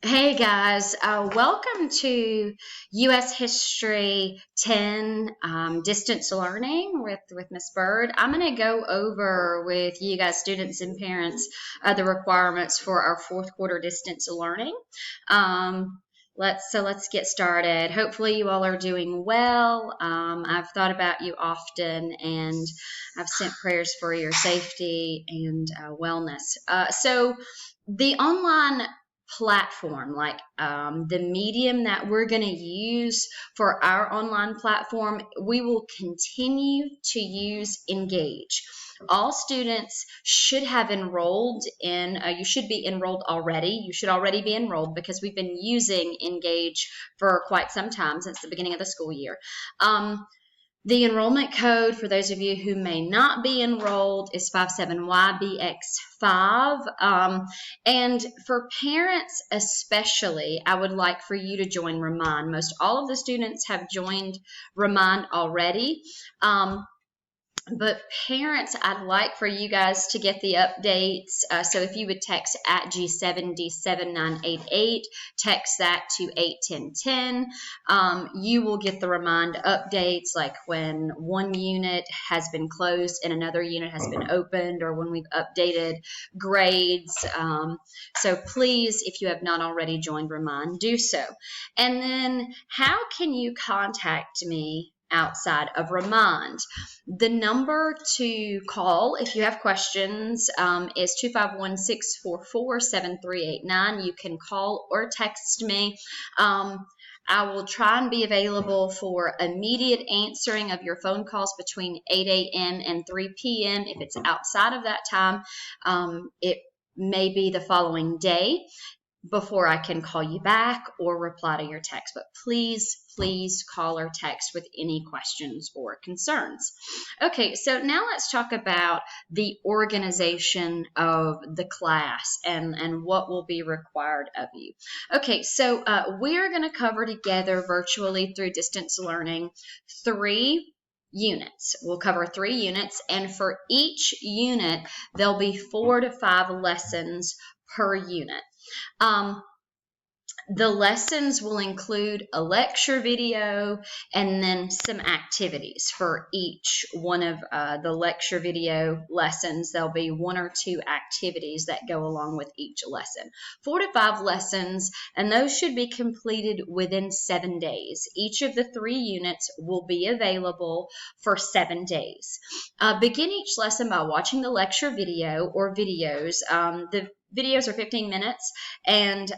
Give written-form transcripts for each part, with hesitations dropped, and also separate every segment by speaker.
Speaker 1: Hey guys, welcome to U.S. History 10 Distance Learning with Miss Bird. I'm going to go over with you guys, students and parents, the requirements for our fourth quarter distance learning. Let's get started. Hopefully you all are doing well. I've thought about you often, and I've sent prayers for your safety and wellness. So the online platform, like the medium that we're going to use for our online platform, we will continue to use Engage. All students should have enrolled in, you should be enrolled already. You should already be enrolled because we've been using Engage for quite some time, since the beginning of the school year. The enrollment code, for those of you who may not be enrolled, is 57YBX5. And for parents especially, I would like for you to join Remind. Most all of the students have joined Remind already. But parents, I'd like for you guys to get the updates. So if you would text at G7D7988, text that to 81010, you will get the Remind updates, like when one unit has been closed and another unit has been opened, or when we've updated grades. So please, if you have not already joined Remind, do so. And then how can you contact me outside of Remind? The number to call if you have questions is 251-644-7389. You can call or text me. I will try and be available for immediate answering of your phone calls between 8 a.m. and 3 p.m. If it's outside of that time, it may be the following day before I can call you back or reply to your text. But please call or text with any questions or concerns. Okay, so now let's talk about the organization of the class and what will be required of you. Okay, so we're going to cover together virtually through distance learning 3 units. We'll cover 3 units, and for each unit, there'll be 4 to 5 lessons per unit. The lessons will include a lecture video and then some activities for each one of the lecture video lessons. There'll be 1 or 2 activities that go along with each lesson. 4 to 5 lessons, and those should be completed within 7 days. Each of the 3 units will be available for 7 days. Begin each lesson by watching the lecture video or videos. The videos are 15 minutes, and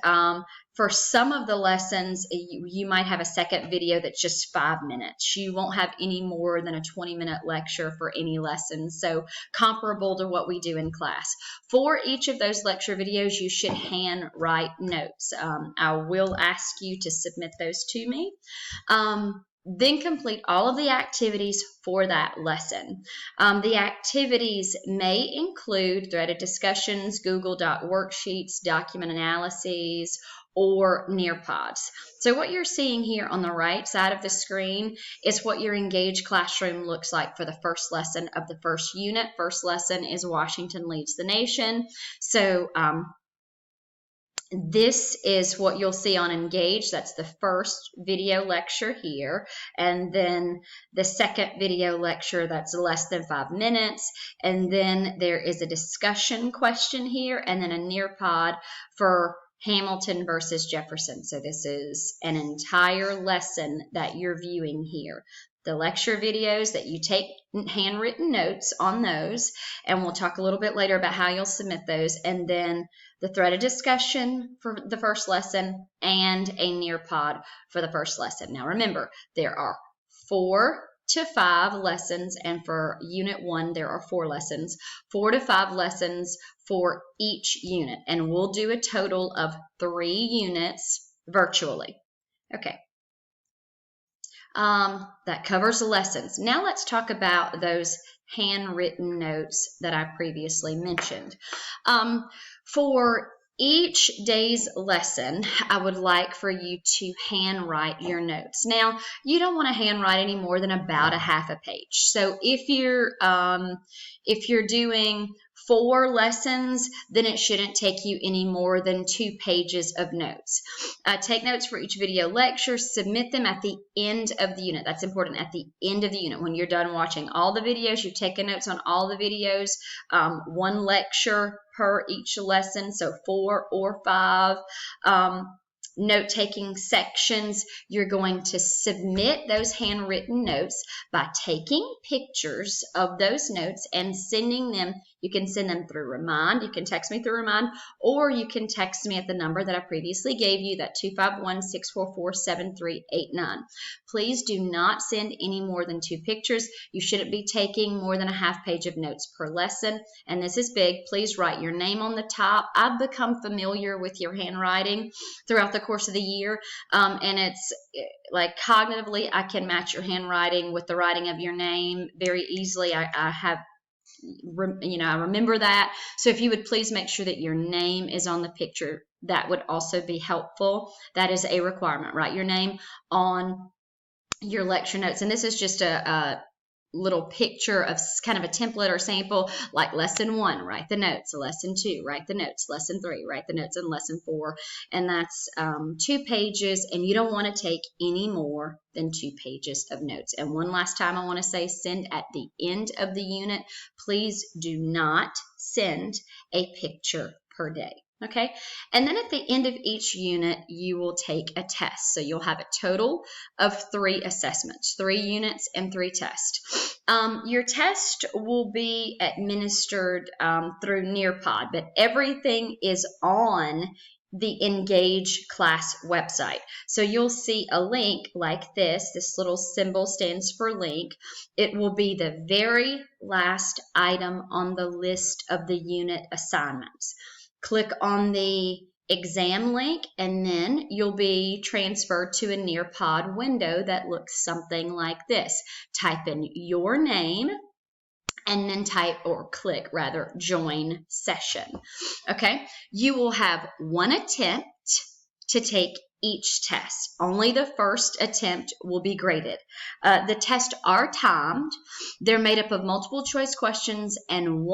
Speaker 1: for some of the lessons, you might have a second video that's just 5 minutes. You won't have any more than a 20-minute lecture for any lesson, so comparable to what we do in class. For each of those lecture videos, you should hand write notes. I will ask you to submit those to me. Then complete all of the activities for that lesson. The activities may include threaded discussions, Google Doc worksheets, document analyses, or Nearpods. So what you're seeing here on the right side of the screen is what your Engage classroom looks like for the first lesson of the first unit. First lesson is Washington Leads the Nation. So this is what you'll see on Engage. That's the first video lecture here. And then the second video lecture, that's less than 5 minutes. And then there is a discussion question here, and then a Nearpod for Hamilton versus Jefferson. So this is an entire lesson that you're viewing here. The lecture videos that you take handwritten notes on those, and we'll talk a little bit later about how you'll submit those, and then the threaded discussion for the first lesson and a Nearpod for the first lesson. Now remember, there are 4 to 5 lessons, and for Unit 1 there are 4 lessons, 4 to 5 lessons for each unit, and we'll do a total of 3 units virtually. Okay. That covers the lessons. Now let's talk about those handwritten notes that I previously mentioned. For each day's lesson, I would like for you to handwrite your notes. Now, you don't want to handwrite any more than about a half a page. So if you're doing 4 lessons, then it shouldn't take you any more than 2 pages of notes. Take notes for each video lecture, submit them at the end of the unit. That's important, at the end of the unit. When you're done watching all the videos, you've taken notes on all the videos, 1 lecture per each lesson, so 4 or 5. Note-taking sections, you're going to submit those handwritten notes by taking pictures of those notes and sending them. You can send them through Remind. You can text me through Remind, or you can text me at the number that I previously gave you, that 251-644-7389. Please do not send any more than 2 pictures. You shouldn't be taking more than a half page of notes per lesson. And this is big. Please write your name on the top. I've become familiar with your handwriting throughout the course of the year, and it's like cognitively I can match your handwriting with the writing of your name very easily. I have, I remember that. So if you would please make sure that your name is on the picture, that would also be helpful. That is a requirement. Write your name on your lecture notes. And this is just a little picture of kind of a template or sample, like lesson 1, write the notes, lesson 2, write the notes, lesson 3, write the notes, and lesson 4. And that's 2 pages, and you don't want to take any more than 2 pages of notes. And one last time I want to say, send at the end of the unit. Please do not send a picture per day. Okay, and then at the end of each unit, you will take a test. So you'll have a total of 3 assessments, 3 units and 3 tests. Your test will be administered through Nearpod, but everything is on the Engage class website. So you'll see a link like this. This little symbol stands for link. It will be the very last item on the list of the unit assignments. Click on the exam link, and then you'll be transferred to a Nearpod window that looks something like this. Type in your name and then click join session. Okay, you will have 1 attempt to take each test. Only the first attempt will be graded. The tests are timed. They're made up of multiple choice questions and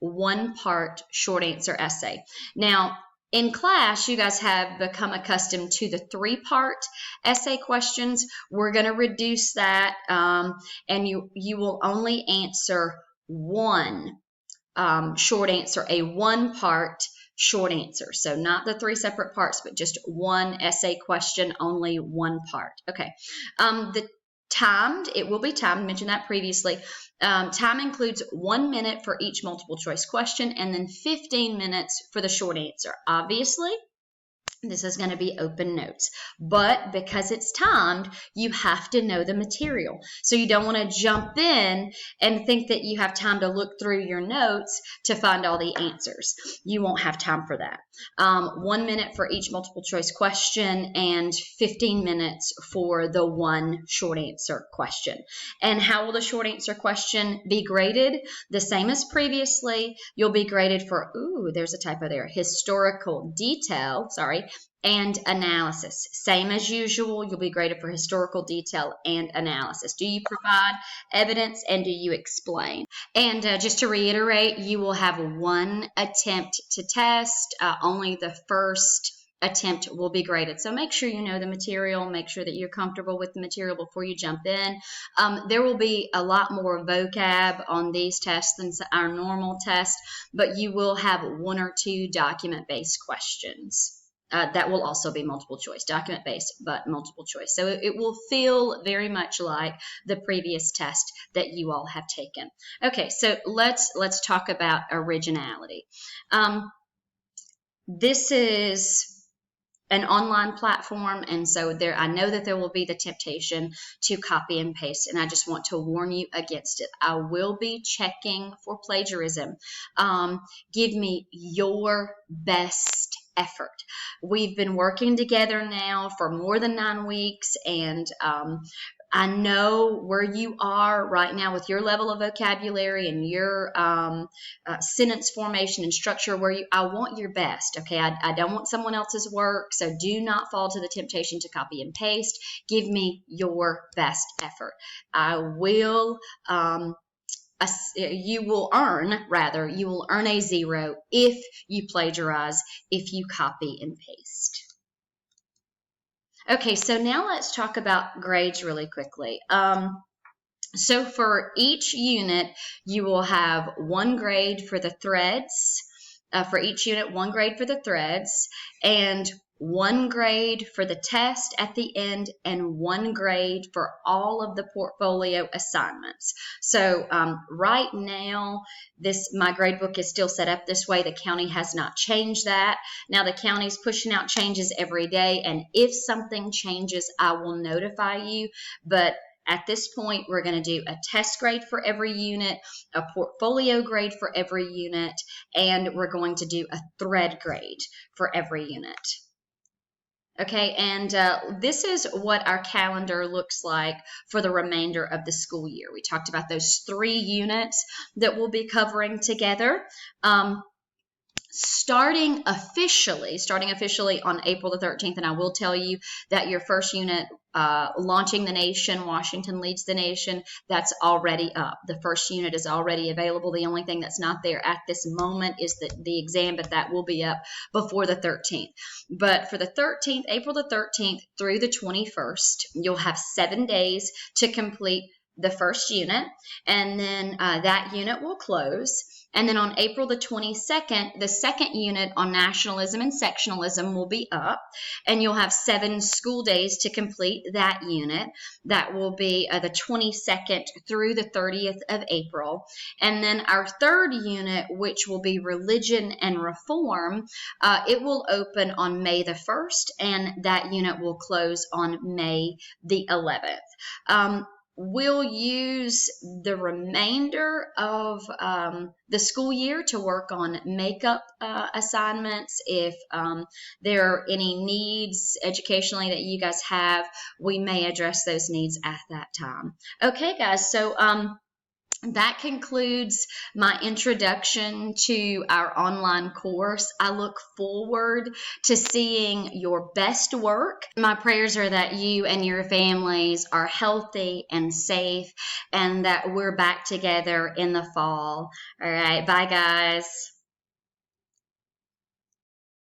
Speaker 1: one-part short answer essay. Now, in class, you guys have become accustomed to the 3-part essay questions. We're going to reduce that, and you will only answer one short answer, a 1-part short answer. So not the 3 separate parts, but just one essay question, only 1 part. Okay. It will be timed, mentioned that previously. Time includes 1 minute for each multiple choice question and then 15 minutes for the short answer. Obviously, this is going to be open notes, but because it's timed, you have to know the material. So you don't want to jump in and think that you have time to look through your notes to find all the answers. You won't have time for that. 1 minute for each multiple choice question and 15 minutes for the one short answer question. And how will the short answer question be graded? The same as previously. You'll be graded for, there's a typo there, historical detail, and analysis. Same as usual, you'll be graded for historical detail and analysis. Do you provide evidence and do you explain? And just to reiterate, you will have 1 attempt to test. Only the first attempt will be graded. So make sure you know the material, make sure that you're comfortable with the material before you jump in. There will be a lot more vocab on these tests than our normal test, but you will have 1 or 2 document-based questions. That will also be multiple choice, document-based, but multiple choice. So it will feel very much like the previous test that you all have taken. Okay, so let's talk about originality. This is an online platform, and so I know that there will be the temptation to copy and paste, and I just want to warn you against it. I will be checking for plagiarism. Give me your best effort. We've been working together now for more than 9 weeks, and I know where you are right now with your level of vocabulary and your sentence formation and structure. I want your best, okay? I don't want someone else's work, so do not fall to the temptation to copy and paste. Give me your best effort. I will you will earn a 0 if you plagiarize, if you copy and paste. Okay, so now let's talk about grades really quickly. So for each unit, you will have 1 grade for the threads. For each unit, 1 grade for the threads, and 1 grade for the test at the end, and 1 grade for all of the portfolio assignments. So right now, my gradebook is still set up this way. The county has not changed that. Now the county's pushing out changes every day, and if something changes, I will notify you. But at this point, we're going to do a test grade for every unit, a portfolio grade for every unit, and we're going to do a thread grade for every unit. Okay, and this is what our calendar looks like for the remainder of the school year. We talked about those 3 units that we'll be covering together. Starting officially on April the 13th, and I will tell you that your first unit, Launching the Nation, Washington Leads the Nation, that's already up. The first unit is already available. The only thing that's not there at this moment is the exam, but that will be up before the 13th. But for the 13th, April the 13th through the 21st, you'll have 7 days to complete the first unit, and then that unit will close. And then on April the 22nd, the second unit on nationalism and sectionalism will be up, and you'll have 7 school days to complete that unit. That will be the 22nd through the 30th of April. And then our third unit, which will be religion and reform, it will open on May the 1st, and that unit will close on May the 11th. We'll use the remainder of the school year to work on makeup assignments. If there are any needs educationally that you guys have, we may address those needs at that time. Okay, guys, so that concludes my introduction to our online course. I look forward to seeing your best work. My prayers are that you and your families are healthy and safe, and that we're back together in the fall. All right, bye guys.